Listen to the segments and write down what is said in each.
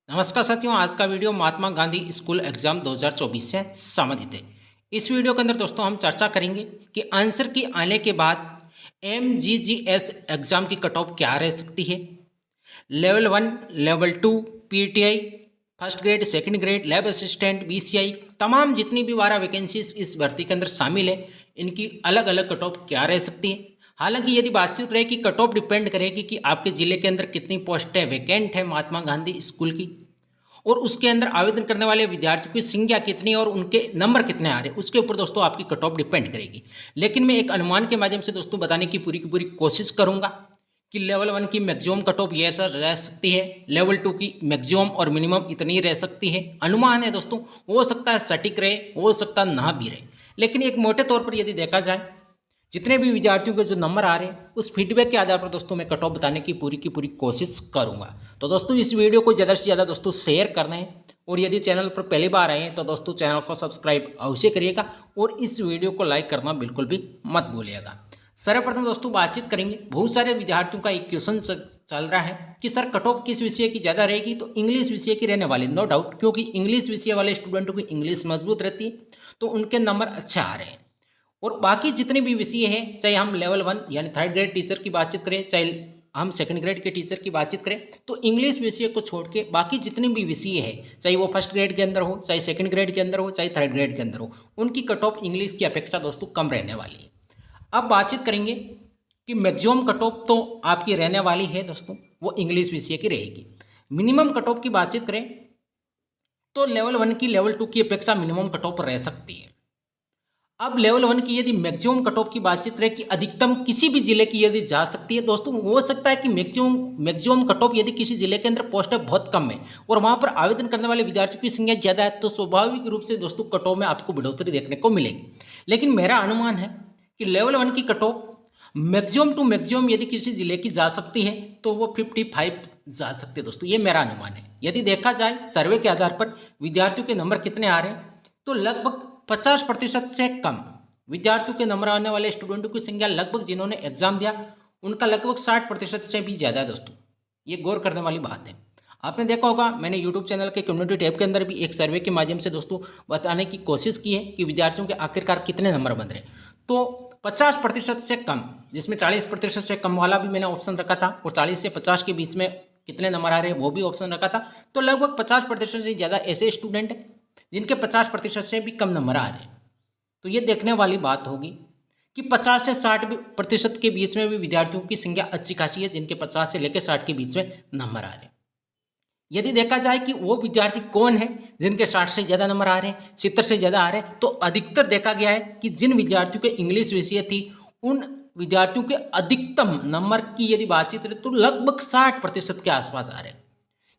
नमस्कार साथियों, आज का video Mahatma Gandhi school exam 2024 से संबंधित है। इस वीडियो के अंदर दोस्तों हम चर्चा करेंगे कि आंसर की आने के बाद MGGS एग्जाम की कट ऑफ क्या रह सकती है। Level 1, level 2, PTI, first grade, second grade, lab assistant, BCI, तमाम जितनी भी 12 वैकेंसीज इस भर्ती के अंदर शामिल है, इनकी अलग अलग कट ऑफ क्या रह सकती है। हालांकि यदि बातचीत रहे कि कट ऑफ डिपेंड करेगी कि आपके ज़िले के अंदर कितनी पोस्टें वैकेंट है महात्मा गांधी स्कूल की, और उसके अंदर आवेदन करने वाले विद्यार्थियों की संख्या कितनी और उनके नंबर कितने आ रहे हैं, उसके ऊपर दोस्तों आपकी कट ऑफ डिपेंड करेगी। लेकिन मैं एक अनुमान के माध्यम से दोस्तों बताने की पूरी कोशिश करूंगा कि लेवल 1 की मैक्सिमम कट ऑफ ये सर रह सकती है, लेवल 2 की मैक्सिमम और मिनिमम इतनी रह सकती है। अनुमान है दोस्तों, हो सकता है सटीक रहे, हो सकता है ना भी रहे, लेकिन एक मोटे तौर पर यदि देखा जाए जितने भी विद्यार्थियों के जो नंबर आ रहे हैं उस फीडबैक के आधार पर दोस्तों मैं कट ऑफ बताने की पूरी कोशिश करूंगा। तो दोस्तों इस वीडियो को ज़्यादा से ज़्यादा दोस्तों शेयर करना है, और यदि चैनल पर पहली बार आए हैं तो दोस्तों चैनल को सब्सक्राइब अवश्य करिएगा और इस वीडियो को लाइक करना बिल्कुल भी मत भूलिएगा। सर्वप्रथम दोस्तों बातचीत करेंगे, बहुत सारे विद्यार्थियों का एक क्वेश्चन चल रहा है कि सर कट ऑफ किस विषय की ज़्यादा रहेगी, तो इंग्लिश विषय की रहने वाली। नो डाउट, क्योंकि इंग्लिश विषय वाले स्टूडेंटों की इंग्लिश मजबूत रहती है तो उनके नंबर अच्छे आ रहे हैं। और बाकी जितने भी विषय हैं, चाहे हम लेवल 1 यानी थर्ड ग्रेड टीचर की बातचीत करें, चाहे हम सेकंड ग्रेड के टीचर की बातचीत करें, तो इंग्लिश विषय को छोड़ के बाकी जितने भी विषय है, चाहे वो फर्स्ट ग्रेड के अंदर हो, चाहे सेकंड ग्रेड के अंदर हो, चाहे थर्ड ग्रेड के अंदर हो, उनकी कट ऑफ इंग्लिश की अपेक्षा दोस्तों कम रहने वाली है। अब बातचीत करेंगे कि मैक्सिमम कट ऑफ तो आपकी रहने वाली है दोस्तों, वो इंग्लिश विषय की रहेगी। मिनिमम कट ऑफ की बातचीत करें तो लेवल 1 की लेवल 2 की अपेक्षा मिनिमम कट ऑफ रह सकती है। अब लेवल 1 की यदि मैक्सिमम कट ऑफ की बातचीत रहे कि अधिकतम किसी भी जिले की यदि जा सकती है दोस्तों, हो सकता है कि मैक्सिमम कट ऑफ यदि किसी जिले के अंदर पोस्ट बहुत कम है और वहां पर आवेदन करने वाले विद्यार्थियों की संख्या ज़्यादा है, तो स्वाभाविक रूप से दोस्तों कट ऑफ में आपको बढ़ोतरी देखने को मिलेगी। लेकिन मेरा अनुमान है कि लेवल 1 की cut off maximum to maximum यदि किसी जिले की जा सकती है तो वो 55 जा सकते हैं दोस्तों, ये मेरा अनुमान है। यदि देखा जाए सर्वे के आधार पर विद्यार्थियों के नंबर कितने आ रहे हैं, तो लगभग 50% से कम विद्यार्थियों के नंबर आने वाले स्टूडेंटों की संख्या लगभग जिन्होंने एग्जाम दिया उनका लगभग 60% से भी ज़्यादा है दोस्तों। ये गौर करने वाली बात है। आपने देखा होगा मैंने यूट्यूब चैनल के कम्युनिटी टैब के अंदर भी एक सर्वे के माध्यम से दोस्तों बताने की कोशिश की है कि विद्यार्थियों के आखिरकार कितने नंबर बन रहे हैं। तो 50% से कम, जिसमें 40% से कम वाला भी मैंने ऑप्शन रखा था और 40 से 50 के बीच में कितने नंबर आ रहे हैं वो भी ऑप्शन रखा था। तो लगभग 50% से ज़्यादा ऐसे स्टूडेंट हैं जिनके 50% से भी कम नंबर आ रहे हैं। तो ये देखने वाली बात होगी कि 50 से 60% के बीच में भी विद्यार्थियों की संख्या अच्छी खासी है जिनके 50 से लेकर 60 के बीच में नंबर आ रहे हैं। यदि देखा जाए कि वो विद्यार्थी कौन है जिनके 60 से ज़्यादा नंबर आ रहे हैं, 70 से ज़्यादा आ रहे हैं, तो अधिकतर देखा गया है कि जिन विद्यार्थियों के इंग्लिश विषय थी उन विद्यार्थियों के अधिकतम नंबर की यदि बातचीत रहे तो लगभग 60% के आसपास आ रहे हैं।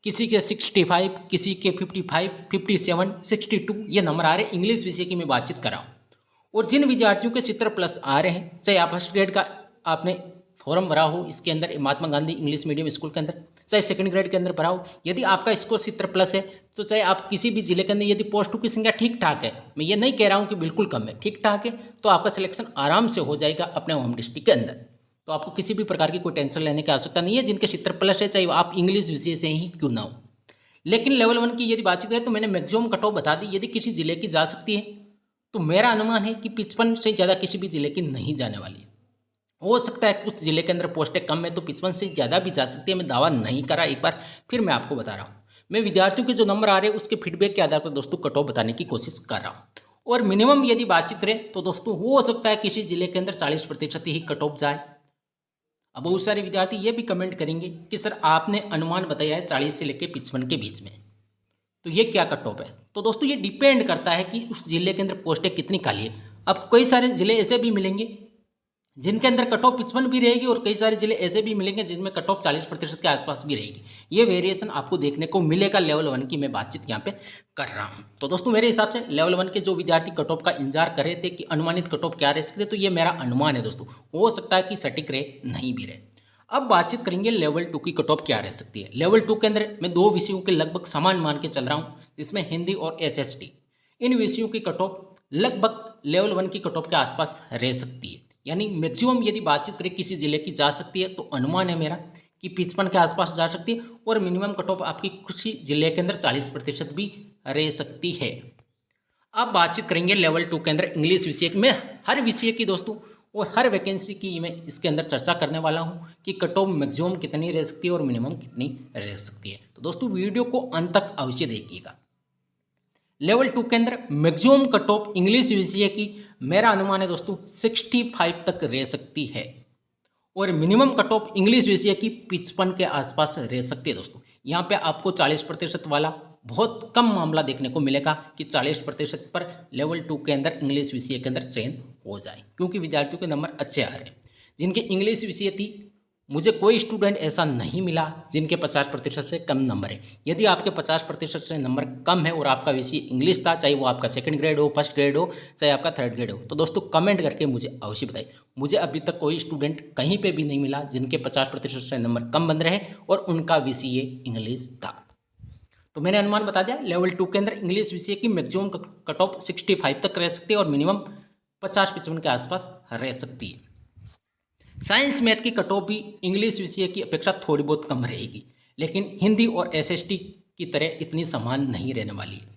किसी के 65, किसी के 55, 57, 62 ये नंबर आ रहे हैं। इंग्लिश विषय की मैं बातचीत कर रहा हूँ। और जिन विद्यार्थियों के 70 प्लस आ रहे हैं, चाहे आप फर्स्ट ग्रेड का आपने फॉर्म भरा हो इसके अंदर Mahatma Gandhi English medium school के अंदर, चाहे सेकंड ग्रेड के अंदर भरा हो, यदि आपका स्कोर 70 प्लस है तो चाहे आप किसी भी जिले के अंदर यदि पोस्टों की संख्या ठीक ठाक है, मैं ये नहीं कह रहा हूँ कि बिल्कुल कम है, ठीक ठाक है, तो आपका सिलेक्शन आराम से हो जाएगा अपने होम डिस्ट्रिक्ट के अंदर। तो आपको किसी भी प्रकार की कोई टेंशन लेने की आवश्यकता नहीं है। जिनके 70 प्लस है, चाहे आप इंग्लिश विषय से ही क्यों ना हो। लेकिन लेवल 1 की यदि बातचीत करें तो मैंने मैक्सिमम कट ऑफ बता दी। यदि किसी जिले की जा सकती है तो मेरा अनुमान है कि 55 से ज़्यादा किसी भी जिले की नहीं जाने वाली है। हो सकता है कुछ जिले के अंदर पोस्टें कम है तो 55 से ज़्यादा भी जा सकती है, मैं दावा नहीं करा। एक बार फिर मैं आपको बता रहा हूँ, मैं विद्यार्थियों के जो नंबर आ रहे हैं उसके फीडबैक के आधार पर दोस्तों कट ऑफ बताने की कोशिश कर रहा हूँ। और मिनिमम यदि बातचीत करें तो दोस्तों हो सकता है किसी जिले के अंदर 40% ही कट ऑफ जाए। अब बहुत सारे विद्यार्थी ये भी कमेंट करेंगे कि सर आपने अनुमान बताया है 40 से लेकर 55 के बीच में, तो ये क्या कट ऑफ है। तो दोस्तों ये डिपेंड करता है कि उस जिले के अंदर पोस्टें कितनी खाली है। आपको कई सारे जिले ऐसे भी मिलेंगे जिनके अंदर कट ऑफ 55 भी रहेगी और कई सारे जिले ऐसे भी मिलेंगे जिनमें कट ऑफ 40% के आसपास भी रहेगी। ये वेरिएशन आपको देखने को मिलेगा। लेवल 1 की मैं बातचीत यहाँ पे कर रहा हूँ। तो दोस्तों मेरे हिसाब से लेवल 1 के जो विद्यार्थी कट ऑफ का इंतजार कर रहे थे कि अनुमानित कट ऑफ क्या रह सकते, तो ये मेरा अनुमान है दोस्तों। हो सकता है कि सटीक रहे, नहीं भी रहे। अब बातचीत करेंगे लेवल 2 की कट ऑफ क्या रह सकती है। लेवल 2 के अंदर मैं 2 विषयों के लगभग समान मान के चल रहा हूँ, जिसमें हिंदी और SST। इन विषयों की कट ऑफ लगभग लेवल 1 की कट ऑफ के आसपास रह सकती है। यानी मैक्सिमम यदि बातचीत करें किसी जिले की जा सकती है तो अनुमान है मेरा कि 55 के आसपास जा सकती है और मिनिमम कट ऑफ आपकी कुछ ही जिले के अंदर 40% भी रह सकती है। अब बातचीत करेंगे लेवल 2 के अंदर इंग्लिश विषय में हर विषय की दोस्तों और हर वैकेंसी की मैं इसके अंदर चर्चा करने वाला हूं कि कट ऑफ मैक्सिमम कितनी रह सकती है और मिनिमम कितनी रह सकती है। तो दोस्तों वीडियो को अंत तक अवश्य देखिएगा। लेवल 2 के अंदर मैक्सिमम कट ऑफ इंग्लिश विषय की मेरा अनुमान है दोस्तों 65 तक रह सकती है और मिनिमम कट ऑफ इंग्लिश विषय की 55 के आसपास रह सकती है। दोस्तों यहाँ पे आपको 40% वाला बहुत कम मामला देखने को मिलेगा कि 40% पर लेवल 2 के अंदर इंग्लिश विषय के अंदर चयन हो जाए, क्योंकि विद्यार्थियों के नंबर अच्छे आ रहे हैं। जिनके इंग्लिश विषय थी, मुझे कोई स्टूडेंट ऐसा नहीं मिला जिनके 50% से कम नंबर है। यदि आपके 50% से नंबर कम है और आपका विषय इंग्लिश था, चाहे वो आपका सेकंड ग्रेड हो, फर्स्ट ग्रेड हो, चाहे आपका थर्ड ग्रेड हो, तो दोस्तों कमेंट करके मुझे अवश्य बताइए। मुझे अभी तक कोई स्टूडेंट कहीं पे भी नहीं मिला जिनके 50% से नंबर कम बन रहे और उनका विषय इंग्लिश था। तो मैंने अनुमान बता दिया, लेवल 2 के अंदर इंग्लिश विषय की मैक्सिमम कट ऑफ 65 तक रह सकती है और मिनिमम 50-55 के आसपास रह सकती है। साइंस मैथ की कट ऑफ भी इंग्लिश विषय की अपेक्षा थोड़ी बहुत कम रहेगी, लेकिन हिंदी और एसएसटी की तरह इतनी समान नहीं रहने वाली है।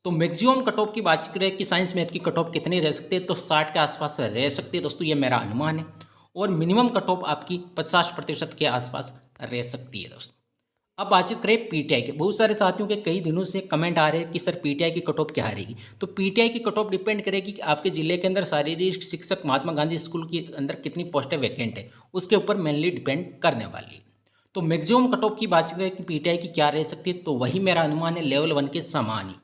तो मैक्सिमम कट ऑफ की बात करें कि साइंस मैथ की कट ऑफ कितनी रह सकती है, तो 60 के आसपास रह सकती है दोस्तों, ये मेरा अनुमान है। और मिनिमम कट ऑफ आपकी 50% के आसपास रह सकती है दोस्तों। अब बातचीत करें पीटीआई के। बहुत सारे साथियों के कई दिनों से कमेंट आ रहे हैं कि सर पीटीआई की कट ऑफ क्या रहेगी। तो पीटीआई की कट ऑफ डिपेंड करेगी कि आपके जिले के अंदर शारीरिक शिक्षक महात्मा गांधी स्कूल के अंदर कितनी पोस्टें वैकेंट है, उसके ऊपर मेनली डिपेंड करने वाली है। तो मैक्सिमम कट ऑफ की बात करें कि पीटीआई की क्या रह सकती है, तो वही मेरा अनुमान है लेवल 1 के समान ही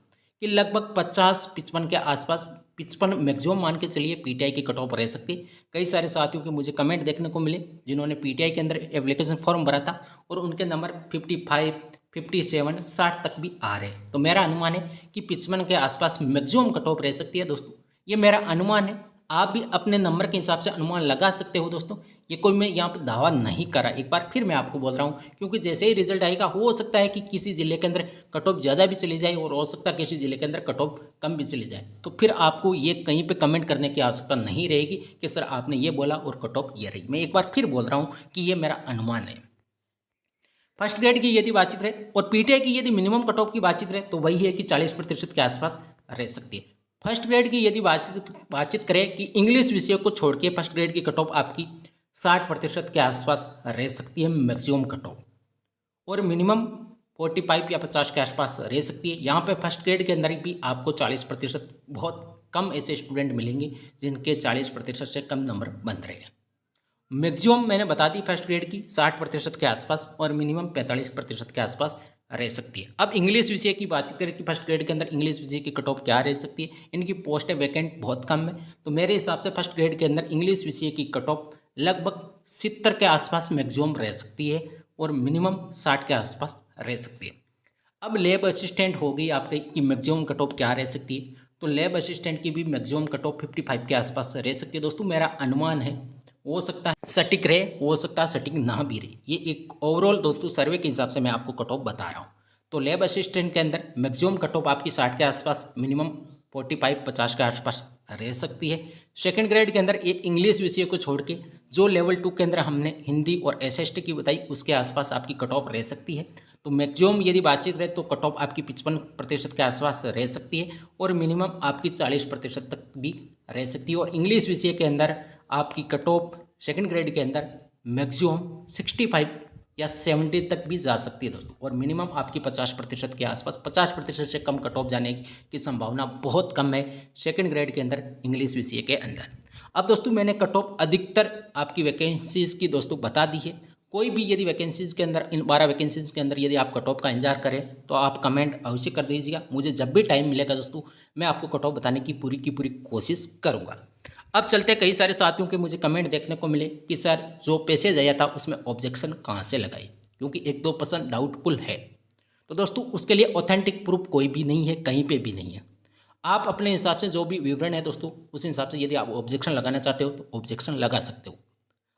कि लगभग 50-55 के आसपास, 55 मैक्सिमम मान के चलिए पीटीआई की कट ऑफ रह सकती है। कई सारे साथियों के मुझे कमेंट देखने को मिले जिन्होंने पीटीआई के अंदर एप्लीकेशन फॉर्म भरा था और उनके नंबर 55, 57, 60 तक भी आ रहे हैं। तो मेरा अनुमान है कि 55 के आसपास मैक्सिमम कट ऑफ रह सकती है दोस्तों, ये मेरा अनुमान है। आप भी अपने नंबर के हिसाब से अनुमान लगा सकते हो दोस्तों, ये कोई मैं यहाँ पर दावा नहीं कर रहा। एक बार फिर मैं आपको बोल रहा हूँ, क्योंकि जैसे ही रिजल्ट आएगा हो सकता है कि किसी जिले के अंदर कट ऑफ ज़्यादा भी चली जाए और हो सकता है किसी जिले के अंदर कट ऑफ कम भी चली जाए। तो फिर आपको ये कहीं पे कमेंट करने की आवश्यकता नहीं रहेगी कि सर आपने ये बोला और कट ऑफ ये रही। मैं एक बार फिर बोल रहा हूँ कि ये मेरा अनुमान है। फर्स्ट ग्रेड की यदि बातचीत रहे और पीटीआई की यदि मिनिमम कट ऑफ की बातचीत रहे तो वही है कि 40% के आसपास रह सकती है। फर्स्ट ग्रेड की यदि बातचीत करें कि इंग्लिश विषय को छोड़ के फर्स्ट ग्रेड की कट ऑफ आपकी 60% के आसपास रह सकती है मैक्सिमम कट ऑफ, और मिनिमम 45 या 50 के आसपास रह सकती है। यहाँ पे फर्स्ट ग्रेड के अंदर भी आपको 40%, बहुत कम ऐसे स्टूडेंट मिलेंगे जिनके 40% से कम नंबर बन रहे हैं। मैक्सिमम मैंने बता दी फर्स्ट ग्रेड की 60% के आसपास और मिनिमम 45% के आसपास रह सकती है। अब इंग्लिश विषय की बातचीत करें कि फर्स्ट ग्रेड के अंदर इंग्लिश विषय की कट ऑफ क्या रह सकती है, इनकी पोस्टें वैकेंट बहुत कम है। तो मेरे हिसाब से फर्स्ट ग्रेड के अंदर इंग्लिश विषय की कट ऑफ लगभग 70 के आसपास मैक्सिमम रह सकती है और मिनिमम 60 के आसपास रह सकती है। अब लैब असिस्टेंट हो गई आपकी कि मैक्सिमम कट ऑफ क्या रह सकती है, तो लैब असिस्टेंट की भी मैक्सिमम कट ऑफ 55 के आसपास रह सकती है दोस्तों। मेरा अनुमान है, हो सकता है सटीक रहे, हो सकता है सटीक ना भी रहे। ये एक ओवरऑल दोस्तों सर्वे के हिसाब से मैं आपको कट ऑफ बता रहा हूँ। तो लैब असिस्टेंट के अंदर मैक्सिमम कट ऑफ आपकी 60 के आसपास, मिनिमम 45-50 के आसपास रह सकती है। सेकंड ग्रेड के अंदर एक इंग्लिश विषय को छोड़ के जो लेवल 2 के अंदर हमने हिंदी और एसएसटी की बताई उसके आसपास आपकी कट ऑफ रह सकती है। तो मैक्सिमम यदि बातचीत रहे तो कट ऑफ आपकी 55% के आसपास रह सकती है और मिनिमम आपकी 40% तक भी रह सकती है। और इंग्लिश विषय के अंदर आपकी कट ऑफ सेकेंड ग्रेड के अंदर मैक्सिमम 65 या 70 तक भी जा सकती है दोस्तों, और मिनिमम आपकी 50% के आसपास, 50% से कम कट ऑफ जाने की संभावना बहुत कम है सेकंड ग्रेड के अंदर इंग्लिश विषय के अंदर। अब दोस्तों मैंने कट ऑफ अधिकतर आपकी वैकेंसीज़ की दोस्तों बता दी है। कोई भी यदि वैकेंसीज़ के अंदर, इन 12 वैकेंसीज़ के अंदर यदि आप कट ऑफ का इंतजार करें तो आप कमेंट अवश्य कर दीजिएगा। मुझे जब भी टाइम मिलेगा दोस्तों मैं आपको कट ऑफ बताने की पूरी कोशिश करूँगा। अब चलते, कई सारे साथियों के मुझे कमेंट देखने को मिले कि सर जो पैसेज आया था उसमें ऑब्जेक्शन कहाँ से लगाई, क्योंकि 1-2% डाउटफुल है। तो दोस्तों उसके लिए ऑथेंटिक प्रूफ कोई भी नहीं है, कहीं पे भी नहीं है। आप अपने हिसाब से जो भी विवरण है दोस्तों उस हिसाब से यदि आप ऑब्जेक्शन लगाना चाहते हो तो ऑब्जेक्शन लगा सकते हो।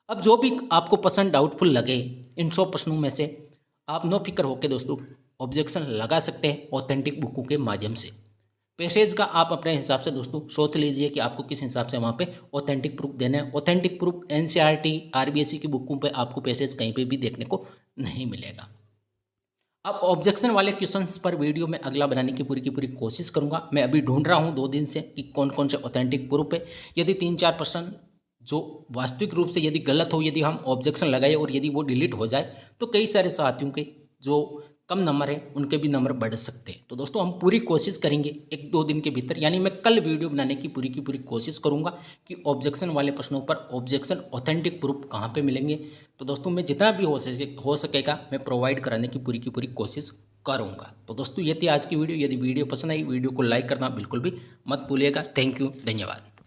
अब जो भी आपको पसंद डाउटफुल लगे इन 100 प्रश्नों में से आप नो फिक्र होकर दोस्तों ऑब्जेक्शन लगा सकते हैं ऑथेंटिक बुकों के माध्यम से। पैसेज का आप अपने हिसाब से दोस्तों सोच लीजिए कि आपको किस हिसाब से वहाँ पे ऑथेंटिक प्रूफ देना है। ऑथेंटिक प्रूफ एनसीईआरटी आरबीएसई की बुकों पे आपको पैसेज कहीं पे भी देखने को नहीं मिलेगा। अब ऑब्जेक्शन वाले क्वेश्चंस पर वीडियो में अगला बनाने की पूरी कोशिश करूंगा। मैं अभी ढूंढ रहा हूं 2 दिन से कि कौन कौन से ऑथेंटिक प्रूफ है। यदि 3-4 प्रश्न जो वास्तविक रूप से यदि गलत हो, यदि हम ऑब्जेक्शन लगाए और यदि वो डिलीट हो जाए, तो कई सारे साथियों के जो कम नंबर है उनके भी नंबर बढ़ सकते हैं। तो दोस्तों हम पूरी कोशिश करेंगे 1-2 दिन के भीतर, यानी मैं कल वीडियो बनाने की पूरी कोशिश करूंगा कि ऑब्जेक्शन वाले प्रश्नों पर ऑब्जेक्शन ऑथेंटिक प्रूफ कहाँ पे मिलेंगे। तो दोस्तों मैं जितना भी हो सकेगा मैं प्रोवाइड कराने की पूरी कोशिश करूंगा। तो दोस्तों ये थी आज की वीडियो। यदि वीडियो पसंद आई, वीडियो को लाइक करना बिल्कुल भी मत भूलिएगा। थैंक यू, धन्यवाद।